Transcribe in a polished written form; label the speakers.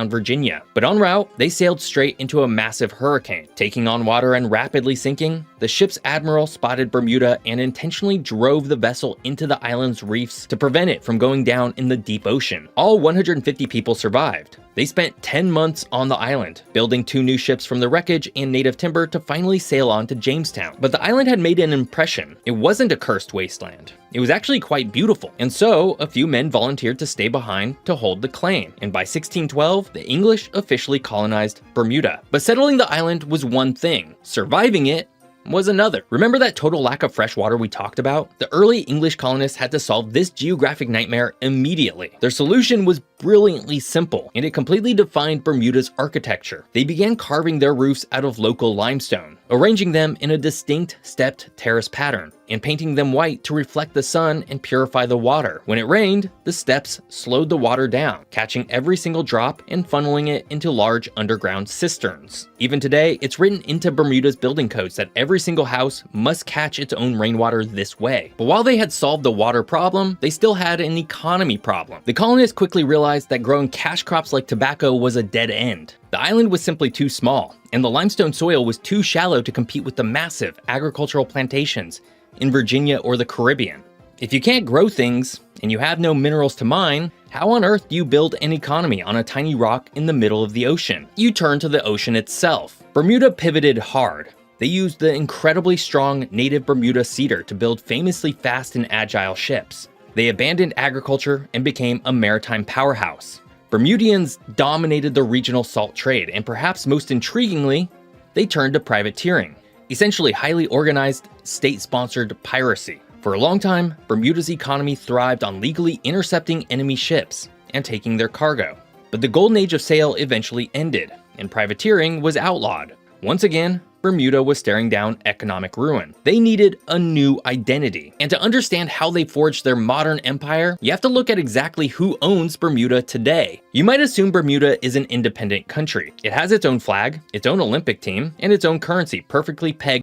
Speaker 1: Virginia. But en route, they sailed straight into a massive hurricane. Taking on water and rapidly sinking, the ship's admiral spotted Bermuda and intentionally drove the vessel into the island's reefs to prevent it from going down in the deep ocean. All 150 people survived. They spent 10 months on the island, building 2 new ships from the wreckage and native timber to finally sail on to Jamestown. But the island had made an impression. It wasn't a cursed wasteland. It was actually quite beautiful, and so a few men volunteered to stay behind to hold the claim. And by 1612, the English officially colonized Bermuda. But settling the island was one thing. Surviving it was another. Remember that total lack of fresh water we talked about? The early English colonists had to solve this geographic nightmare immediately. Their solution was brilliantly simple, and it completely defined Bermuda's architecture. They began carving their roofs out of local limestone, arranging them in a distinct stepped terrace pattern, and painting them white to reflect the sun and purify the water. When it rained, the steps slowed the water down, catching every single drop and funneling it into large underground cisterns. Even today, it's written into Bermuda's building codes that every single house must catch its own rainwater this way. But while they had solved the water problem, they still had an economy problem. The colonists quickly realized that growing cash crops like tobacco was a dead end. The island was simply too small, and the limestone soil was too shallow to compete with the massive agricultural plantations in Virginia or the Caribbean. If you can't grow things, and you have no minerals to mine, how on earth do you build an economy on a tiny rock in the middle of the ocean? You turn to the ocean itself. Bermuda pivoted hard. They used the incredibly strong native Bermuda cedar to build famously fast and agile ships. They abandoned agriculture and became a maritime powerhouse. Bermudians dominated the regional salt trade, and perhaps most intriguingly, they turned to privateering, essentially highly organized, state-sponsored piracy. For a long time, Bermuda's economy thrived on legally intercepting enemy ships and taking their cargo. But the golden age of sail eventually ended, and privateering was outlawed. Once again, Bermuda was staring down economic ruin. They needed a new identity. And to understand how they forged their modern empire, you have to look at exactly who owns Bermuda today. You might assume Bermuda is an independent country. It has its own flag, its own Olympic team, and its own currency perfectly pegged